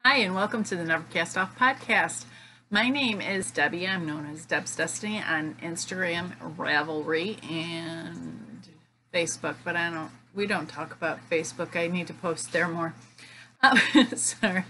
Hi, and welcome to the Never Cast Off podcast. My name is Debbie. I'm known as Deb's Destiny on Instagram, Ravelry, and Facebook. But we don't talk about Facebook. I need to post there more. Sorry.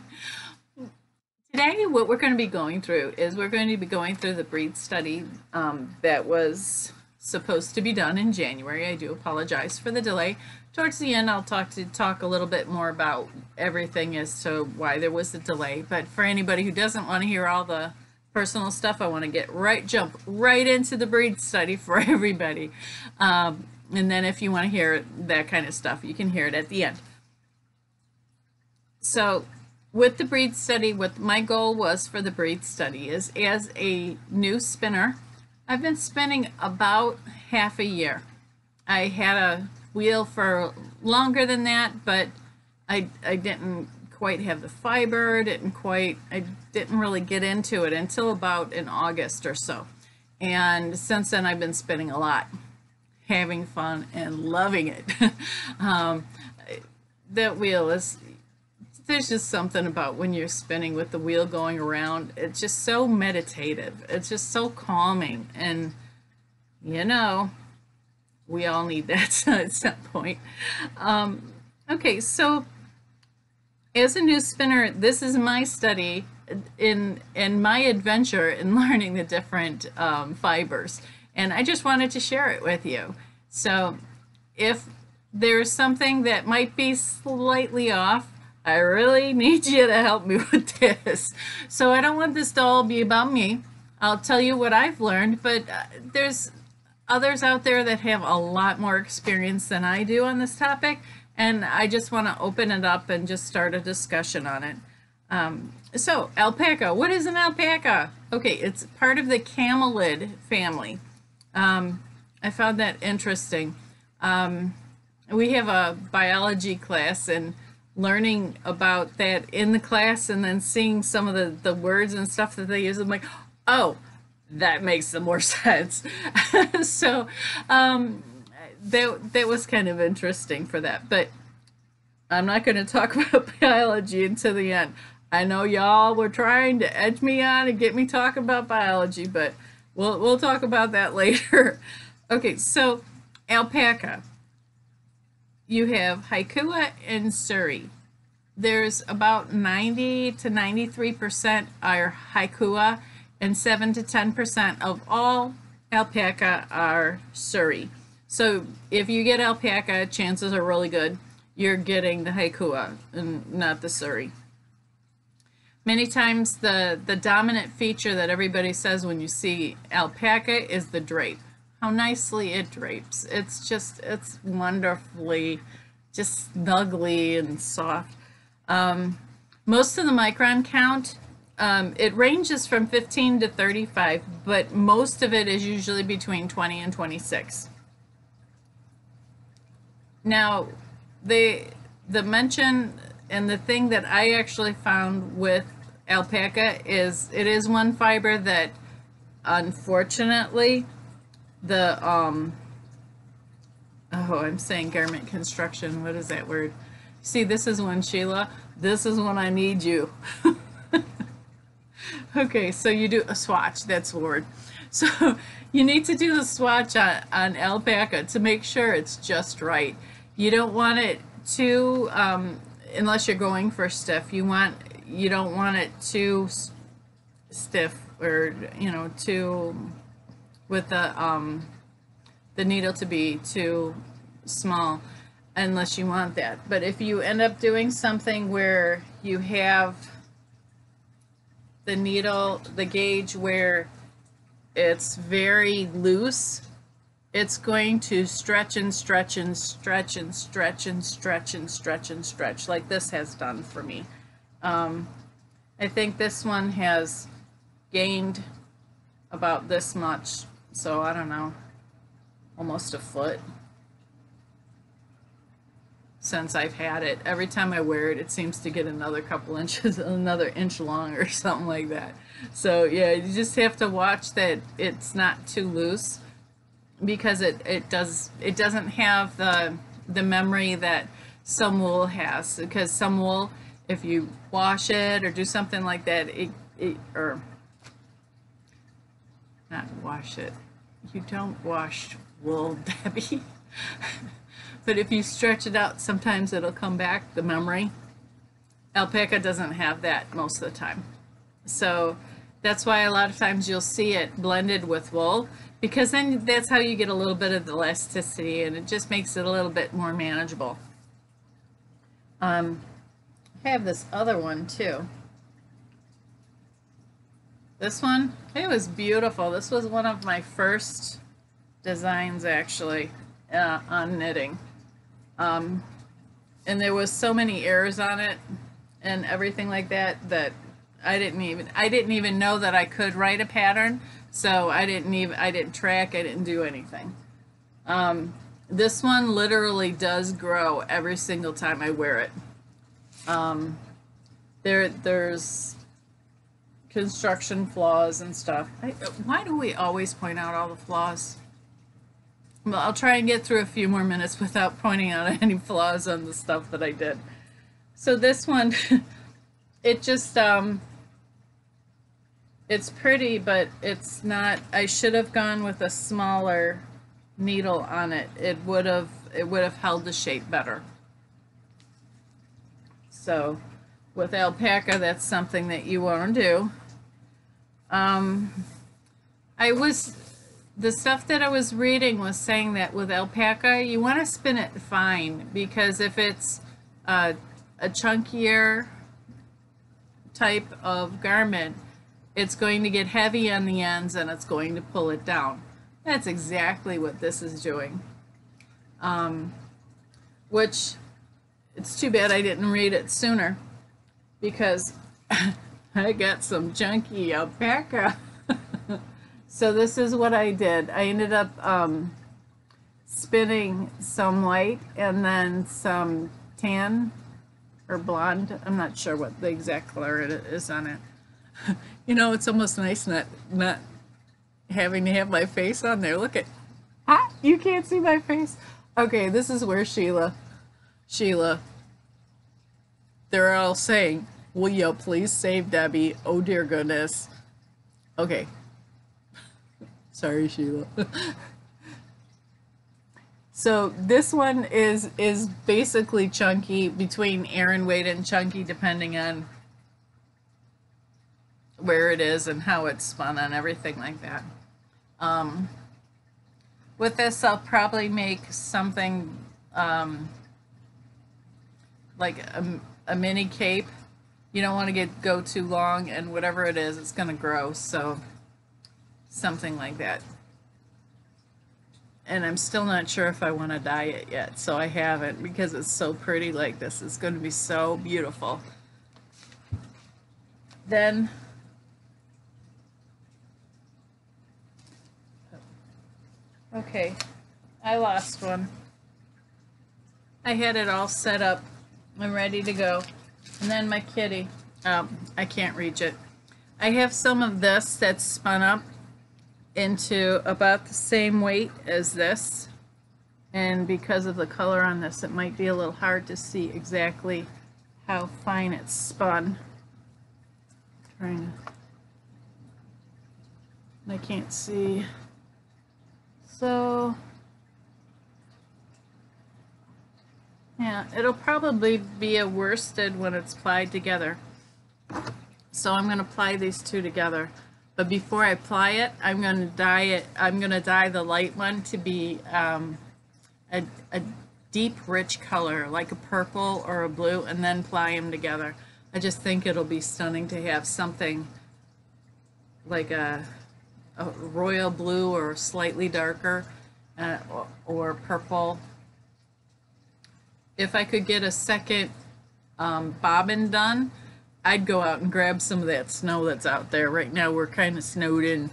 Today, what we're going to be going through is we're going to be going through the breed study that was supposed to be done in January. I do apologize for the delay. Towards the end, I'll talk a little bit more about everything as to why there was a delay. But for anybody who doesn't want to hear all the personal stuff, I want to jump right into the breed study for everybody. And then if you want to hear that kind of stuff, you can hear it at the end. So with the breed study, what my goal was for the breed study is, as a new spinner, I've been spinning about half a year. I had a wheel for longer than that, but I didn't quite have the fiber, I didn't really get into it until about in August or so. And since then I've been spinning a lot, having fun and loving it. That wheel there's just something about when you're spinning with the wheel going around. It's just so meditative. It's just so calming. And, we all need that at some point. Okay, so as a new spinner, this is my study in my adventure in learning the different fibers. And I just wanted to share it with you. So if there's something that might be slightly off, I really need you to help me with this. So I don't want this to all be about me. I'll tell you what I've learned, but there's others out there that have a lot more experience than I do on this topic, and I just want to open it up and just start a discussion on it. So alpaca, what is an alpaca? Okay, it's part of the camelid family. I found that interesting. We have a biology class, and learning about that in the class and then seeing some of the words and stuff that they use, I'm like, oh, that makes some more sense. So that was kind of interesting for that. But I'm not going to talk about biology until the end. I know y'all were trying to edge me on and get me talking about biology, but we'll talk about that later. Okay, so alpaca. You have Haikua and Suri. There's about 90 to 93% are Haikua, and 7 to 10% of all alpaca are Suri. So if you get alpaca, chances are really good you're getting the Haikua and not the Suri. Many times the dominant feature that everybody says when you see alpaca is the drape. How nicely it drapes. It's wonderfully just snuggly and soft. Most of the micron count, it ranges from 15 to 35, but most of it is usually between 20 and 26. Now, the mention and the thing that I actually found with alpaca is it is one fiber that, unfortunately, I'm saying garment construction. What is that word? See, this is one, Sheila. This is when I need you. Okay, so you do a swatch. That's the word. So you need to do the swatch on alpaca to make sure it's just right. You don't want it too, unless you're going for stiff. You don't want it too stiff, or too, with the needle to be too small, unless you want that. But if you end up doing something where you have the needle, the gauge where it's very loose, it's going to stretch and stretch and stretch and stretch and stretch and stretch and stretch, like this has done for me. I think this one has gained about this much, so I don't know, almost a foot since I've had it. Every time I wear it, it seems to get another couple inches, another inch long or something like that. So yeah, you just have to watch that it's not too loose, because it doesn't have the memory that some wool has, because some wool if you wash it or do something like that, or not wash it. You don't wash wool, Debbie. But if you stretch it out, sometimes it'll come back, the memory. Alpaca doesn't have that most of the time. So that's why a lot of times you'll see it blended with wool, because then that's how you get a little bit of the elasticity, and it just makes it a little bit more manageable. I have this other one too. This one, it was beautiful. This was one of my first designs actually on knitting. And there was so many errors on it and everything like that that I didn't even know that I could write a pattern. So I didn't track, I didn't do anything. This one literally does grow every single time I wear it. There's construction flaws and stuff. Why do we always point out all the flaws? Well, I'll try and get through a few more minutes without pointing out any flaws on the stuff that I did. So this one, it just, it's pretty, but it's not, I should have gone with a smaller needle on it. It would have held the shape better. So with alpaca, that's something that you want to do. The stuff that I was reading was saying that with alpaca, you want to spin it fine, because if it's a chunkier type of garment, it's going to get heavy on the ends and it's going to pull it down. That's exactly what this is doing. Which, it's too bad I didn't read it sooner, because I got some chunky alpaca. So this is what I did. I ended up spinning some white and then some tan or blonde. I'm not sure what the exact color it is on it. You know, it's almost nice not having to have my face on there. Look at, you can't see my face. Okay, this is where Sheila, they're all saying, will you please save Debbie? Oh dear goodness. Okay. Sorry, Sheila. So this one is basically chunky, between Aran weight and chunky, depending on where it is and how it's spun and everything like that. With this, I'll probably make something like a mini cape. You don't want to go too long, and whatever it is, it's going to grow. So something like that. And I'm still not sure if I want to dye it yet, so I haven't, because it's so pretty like this. It's going to be so beautiful. Then okay, I lost one. I had it all set up. I'm ready to go. And then my kitty, I can't reach it. I have some of this that's spun up into about the same weight as this. And because of the color on this, it might be a little hard to see exactly how fine it's spun. I can't see. So yeah, it'll probably be a worsted when it's plied together. So I'm going to ply these two together. But before I apply it, I'm going to dye it. I'm going to dye the light one to be a deep, rich color, like a purple or a blue, and then ply them together. I just think it'll be stunning to have something like a royal blue or slightly darker, or purple. If I could get a second bobbin done, I'd go out and grab some of that snow that's out there. Right now we're kind of snowed in.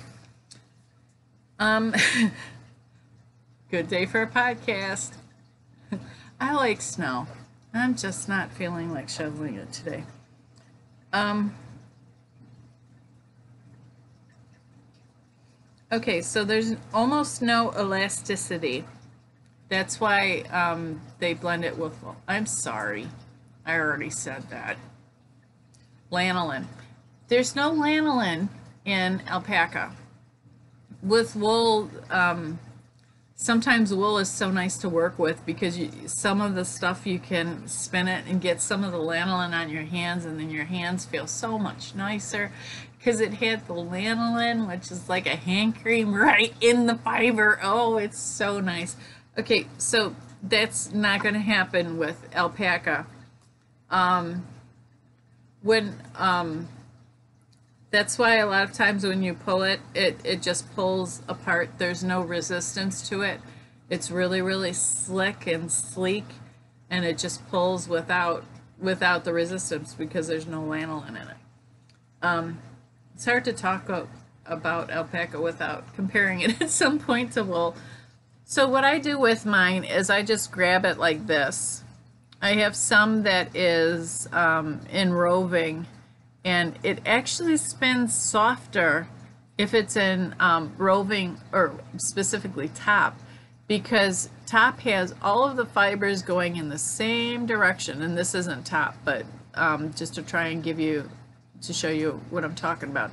Good day for a podcast. I like snow. I'm just not feeling like shoveling it today. Okay, so there's almost no elasticity. That's why they blend it with wool. I'm sorry. I already said that. lanolin. There's no lanolin in alpaca. With wool, sometimes wool is so nice to work with because some of the stuff you can spin it and get some of the lanolin on your hands, and then your hands feel so much nicer because it had the lanolin, which is like a hand cream right in the fiber. Oh, it's so nice. Okay, so that's not going to happen with alpaca. That's why a lot of times when you pull it, it just pulls apart. There's no resistance to it. It's really, really slick and sleek, and it just pulls without the resistance because there's no lanolin in it. It's hard to talk about alpaca without comparing it at some point to wool. So what I do with mine is I just grab it like this. I have some that is in roving, and it actually spins softer if it's in roving, or specifically top, because top has all of the fibers going in the same direction. And this isn't top, but just to try and to show you what I'm talking about.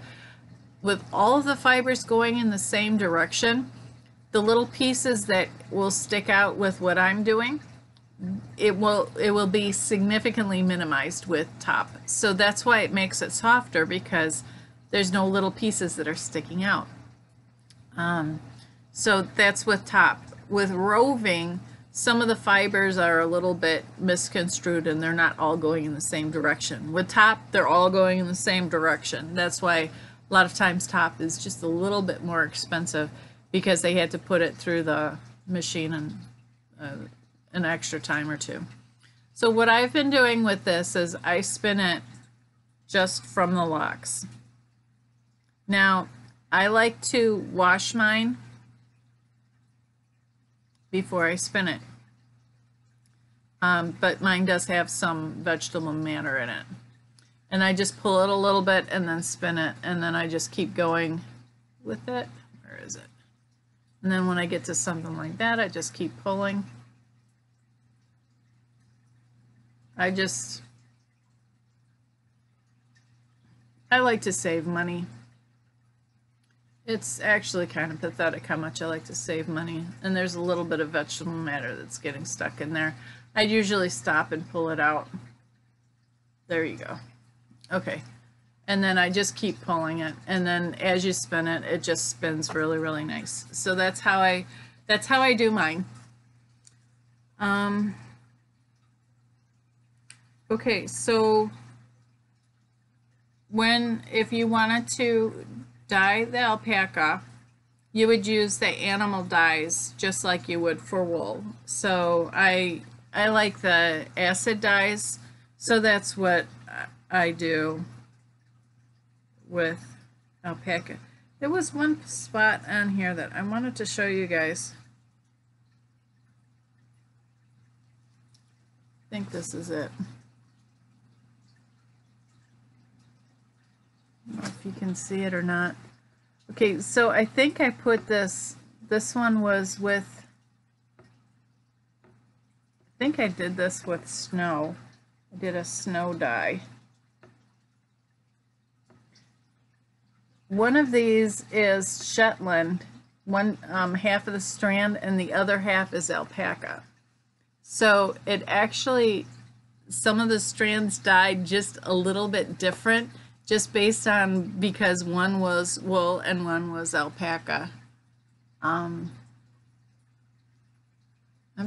With all of the fibers going in the same direction, the little pieces that will stick out with what I'm doing, it will be significantly minimized with top. So that's why it makes it softer, because there's no little pieces that are sticking out. So that's with top. With roving, some of the fibers are a little bit misconstrued and they're not all going in the same direction. With top, they're all going in the same direction. That's why a lot of times top is just a little bit more expensive, because they had to put it through the machine and an extra time or two. So what I've been doing with this is I spin it just from the locks. Now, I like to wash mine before I spin it, but mine does have some vegetable matter in it. And I just pull it a little bit and then spin it, and then I just keep going with it. Where is it? And then when I get to something like that, I just keep pulling. I like to save money. It's actually kind of pathetic how much I like to save money. And there's a little bit of vegetable matter that's getting stuck in there. I usually stop and pull it out. There you go. Okay. And then I just keep pulling it. And then as you spin it, it just spins really, really nice. So that's how I do mine. Okay, so if you wanted to dye the alpaca, you would use the animal dyes just like you would for wool. So I like the acid dyes, so that's what I do with alpaca. There was one spot on here that I wanted to show you guys. I think this is it. I don't know if you can see it or not. Okay, so I think I put this one was with, I think I did this with snow. I did a snow dye. One of these is Shetland, half of the strand, and the other half is alpaca. So it actually, some of the strands dyed just a little bit different, just based on, because one was wool and one was alpaca. I'm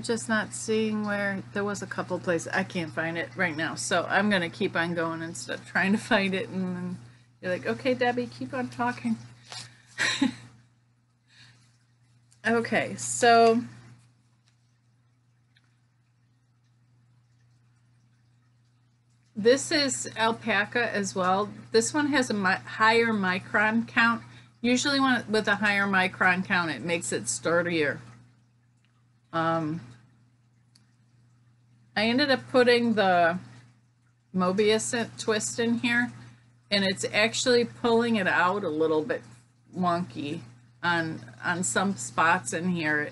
just not seeing where, there was a couple places, I can't find it right now, so I'm going to keep on going instead of trying to find it, and then you're like, okay, Debbie, keep on talking. Okay, so this is alpaca as well. This one has a higher micron count. Usually with a higher micron count, it makes it sturdier. I ended up putting the Mobius twist in here, and it's actually pulling it out a little bit wonky on some spots in here.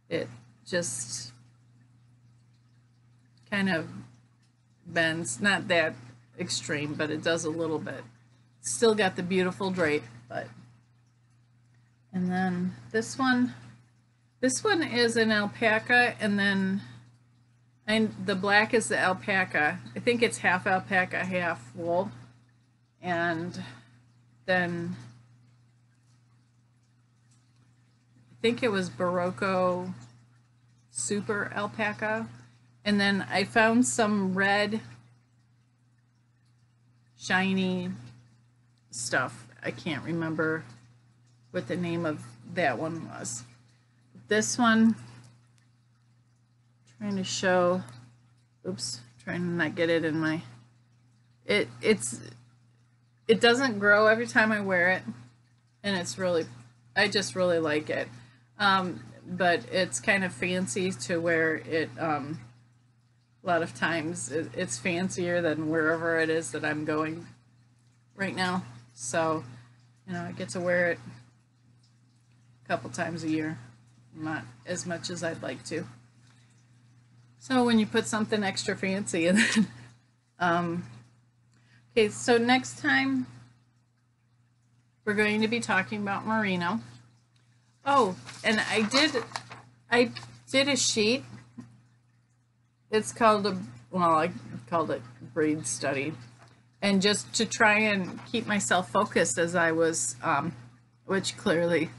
It just kind of bends, not that extreme, but it does a little bit. Still got the beautiful drape, but. And then this one is an alpaca, and then the black is the alpaca. I think it's half alpaca, half wool. And then I think it was Barocco Super Alpaca. And then I found some red shiny stuff. I can't remember what the name of that one was. This one, trying to show, oops, trying to not get it in my, it doesn't grow every time I wear it, and it's really, I just really like it. But it's kind of fancy to wear it. A lot of times it's fancier than wherever it is that I'm going right now. So, you know, I get to wear it a couple times a year, not as much as I'd like to. So when you put something extra fancy in it. Okay, so next time we're going to be talking about merino. Oh, and I did a sheet. It's called I called it Breed Study. And just to try and keep myself focused as I was, which clearly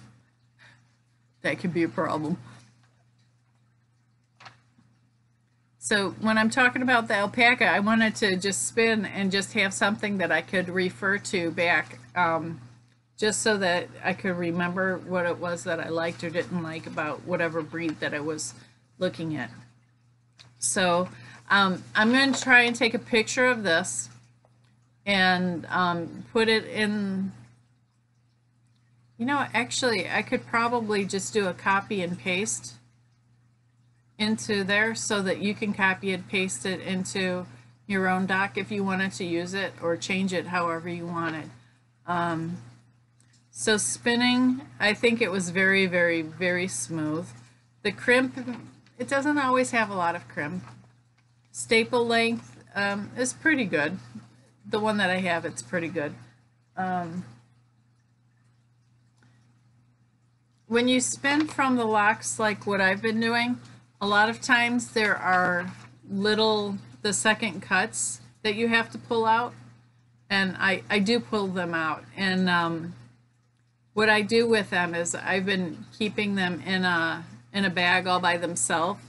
that could be a problem. So when I'm talking about the alpaca, I wanted to just spin and just have something that I could refer to back, just so that I could remember what it was that I liked or didn't like about whatever breed that I was looking at. So I'm going to try and take a picture of this and put it in, you know, actually I could probably just do a copy and paste into there so that you can copy and paste it into your own doc if you wanted to use it or change it however you wanted. So spinning, I think it was very, very, very smooth. The crimp, it doesn't always have a lot of crimp. Staple length is pretty good. The one that I have, it's pretty good. When you spin from the locks like what I've been doing, a lot of times there are the second cuts that you have to pull out, and I do pull them out. And what I do with them is I've been keeping them in a bag all by themselves,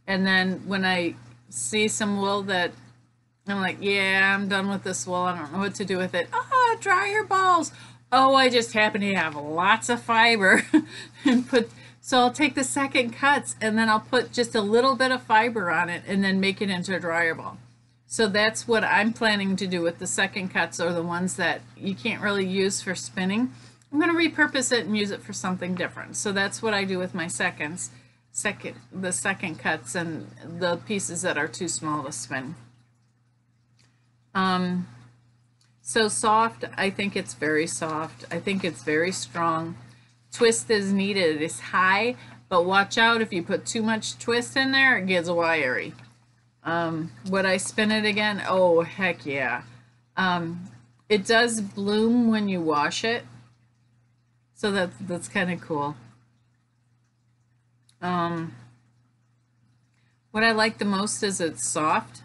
and then when I see some wool that I'm like, yeah, I'm done with this wool, I don't know what to do with it. Ah, dryer balls. Oh, I just happen to have lots of fiber and so I'll take the second cuts and then I'll put just a little bit of fiber on it and then make it into a dryer ball. So that's what I'm planning to do with the second cuts, or the ones that you can't really use for spinning. I'm going to repurpose it and use it for something different. So that's what I do with my the second cuts and the pieces that are too small to spin. So soft, I think it's very soft. I think it's very strong. Twist is needed. It's high, but watch out if you put too much twist in there, it gets wiry. Would I spin it again? Oh, heck yeah. It does bloom when you wash it, so that's kind of cool. What I like the most is it's soft.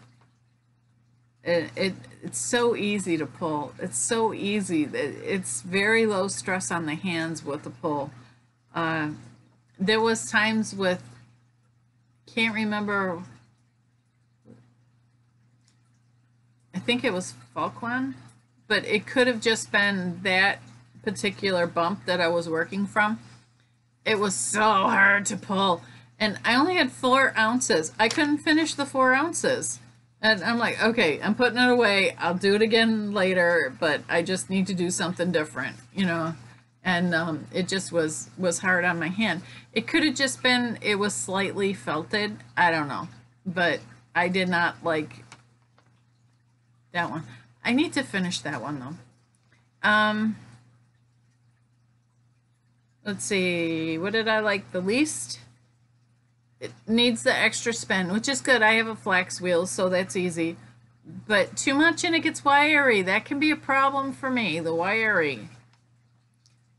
It's so easy to pull. It's so easy. It's very low stress on the hands with the pull. There was times with, can't remember, I think it was Falkland, but it could have just been that particular bump that I was working from. It was so hard to pull, and I only had 4 ounces. I couldn't finish the 4 ounces. And I'm like, okay, I'm putting it away. I'll do it again later, but I just need to do something different, you know. And it just was hard on my hand. It could have just been, it was slightly felted. I don't know. But I did not like that one. I need to finish that one, though. Let's see. What did I like the least? It needs the extra spin, which is good. I have a flax wheel, so that's easy. but too much and it gets wiry. That can be a problem for me, the wiry.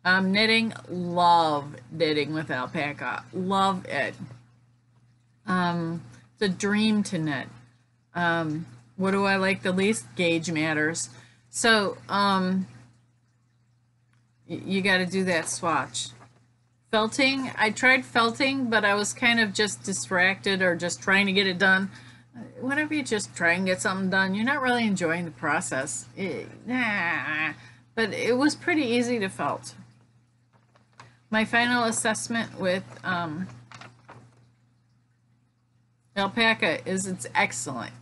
Knitting, love knitting with alpaca. Love it. It's a dream to knit. What do I like the least? Gauge matters. So, you got to do that swatch. Felting, I tried felting, but I was kind of just distracted or just trying to get it done. Whenever you just try and get something done, you're not really enjoying the process. But it was pretty easy to felt. My final assessment with alpaca is it's excellent.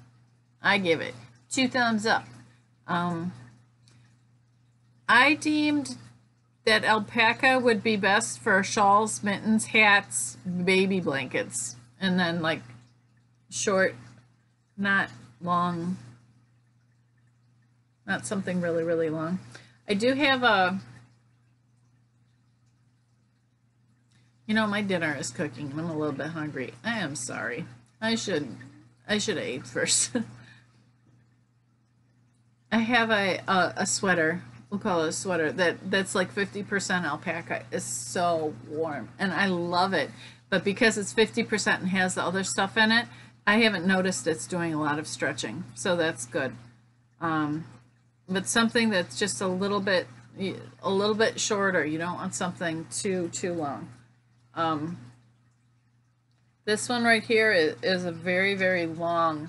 I give it 2 thumbs up. I deemed that alpaca would be best for shawls, mittens, hats, baby blankets, and then like short, not long, not something really, really long. I do have a, you know, my dinner is cooking. I'm a little bit hungry. I am sorry. I should have ate first. I have a sweater. We'll call it a sweater that's like 50% alpaca. It's so warm and I love it. But because it's 50% and has the other stuff in it, I haven't noticed it's doing a lot of stretching. So that's good. But something that's just a little bit shorter. You don't want something too long. This one right here is a very, very long,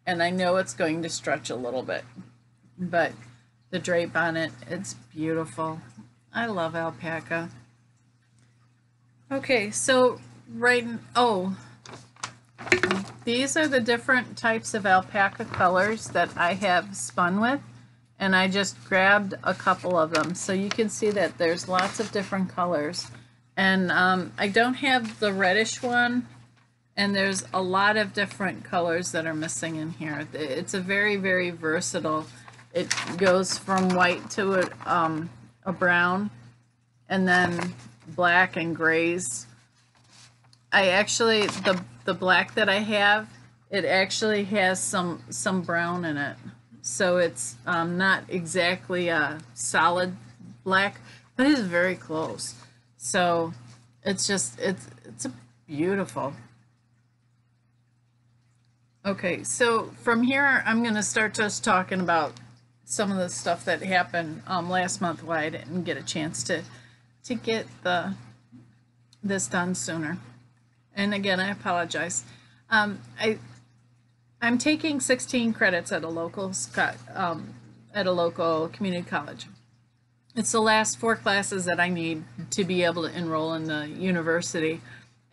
and I know it's going to stretch a little bit, but the drape on it, it's beautiful. I love alpaca. Okay, so these are the different types of alpaca colors that I have spun with, and I just grabbed a couple of them. So you can see that there's lots of different colors. And I don't have the reddish one, and there's a lot of different colors that are missing in here. It's a very, very versatile. It goes from white to a brown, and then black and grays. I actually, the black that I have, it actually has some brown in it. So it's not exactly a solid black, but it's very close. So it's just, it's a beautiful. Okay, so from here, I'm going to start just talking about some of the stuff that happened last month why I didn't get a chance to get this done sooner. And again, I apologize. I'm taking 16 credits at a local community college. It's the last 4 classes that I need to be able to enroll in the university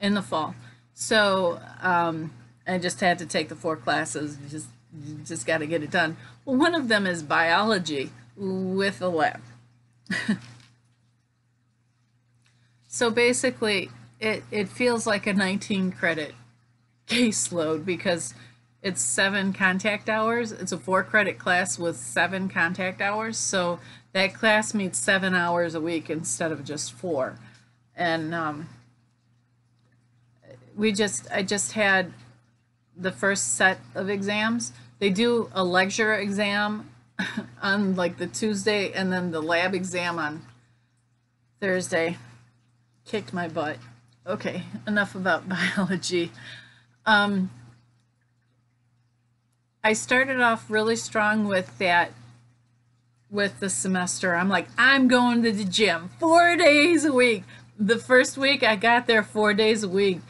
in the fall. So I just had to take the 4 classes. Just got to get it done. Well, one of them is biology with a lab. So basically, it feels like a 19 credit caseload because it's 7 contact hours. It's a 4 credit class with 7 contact hours. So that class meets 7 hours a week instead of just 4. And I just had the first set of exams. They do a lecture exam on like the Tuesday and then the lab exam on Thursday. Kicked my butt. Okay, enough about biology. I started off really strong with that, with the semester. I'm like, I'm going to the gym 4 days a week. The first week I got there 4 days a week.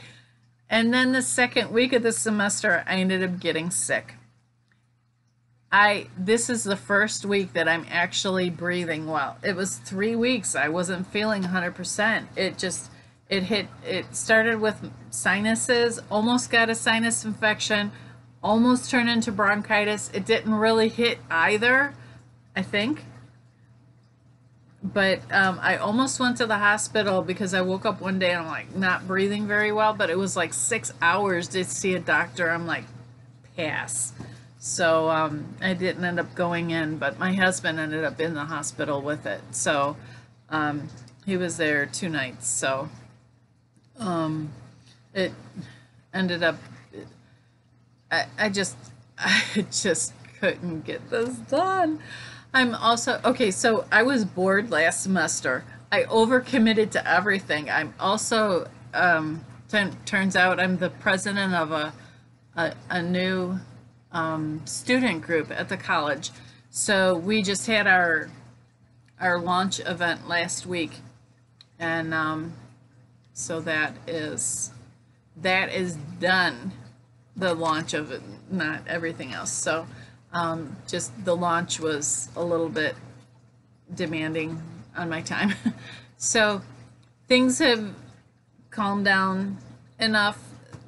And then the second week of the semester, I ended up getting sick. This is the first week that I'm actually breathing well. It was 3 weeks. I wasn't feeling 100%. It started with sinuses, almost got a sinus infection, almost turned into bronchitis. It didn't really hit either, I think. But I almost went to the hospital because I woke up one day and I'm like not breathing very well, but it was like 6 hours to see a doctor. I'm like, pass. So I didn't end up going in, but my husband ended up in the hospital with it. So he was there 2 nights. So it ended up, I just couldn't get this done. I'm also, okay, so I was bored last semester. I overcommitted to everything. I'm also, turns out I'm the president of a new student group at the college. So we just had our launch event last week, and so that is done. The launch of it, not everything else. So just the launch was a little bit demanding on my time. So things have calmed down enough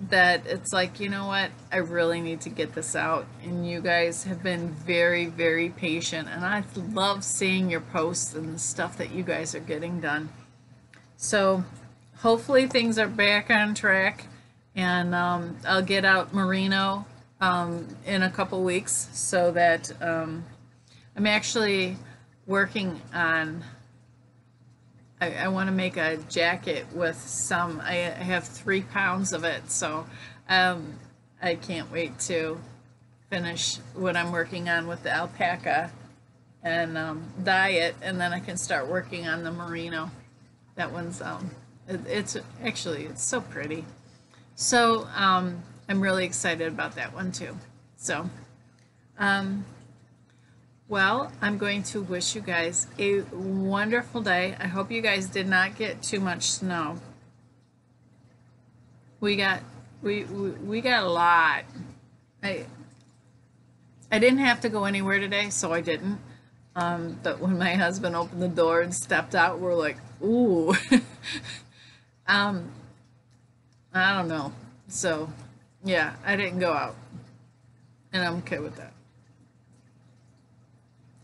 that it's like, you know what, I really need to get this out, and you guys have been very, very patient, and I love seeing your posts and the stuff that you guys are getting done. So hopefully things are back on track, and I'll get out merino in a couple weeks, so that I'm actually working on, I want to make a jacket with some, I have 3 pounds of it, so I can't wait to finish what I'm working on with the alpaca and dye it, and then I can start working on the merino. That one's, it's actually, it's so pretty. So I'm really excited about that one too. So, well, I'm going to wish you guys a wonderful day. I hope you guys did not get too much snow. We got a lot. I didn't have to go anywhere today, so I didn't. But when my husband opened the door and stepped out, we're like, ooh. I don't know. So, yeah, I didn't go out, and I'm okay with that.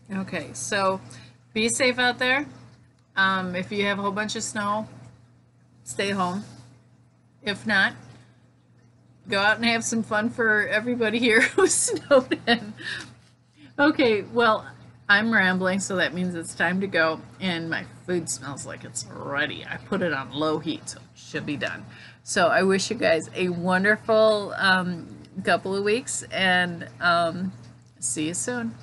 Okay, so be safe out there. If you have a whole bunch of snow, stay home. If not, go out and have some fun for everybody here who's snowed in. Okay, well, I'm rambling, so that means it's time to go, and my food smells like it's ready. I put it on low heat, so it should be done. So I wish you guys a wonderful couple of weeks, and see you soon.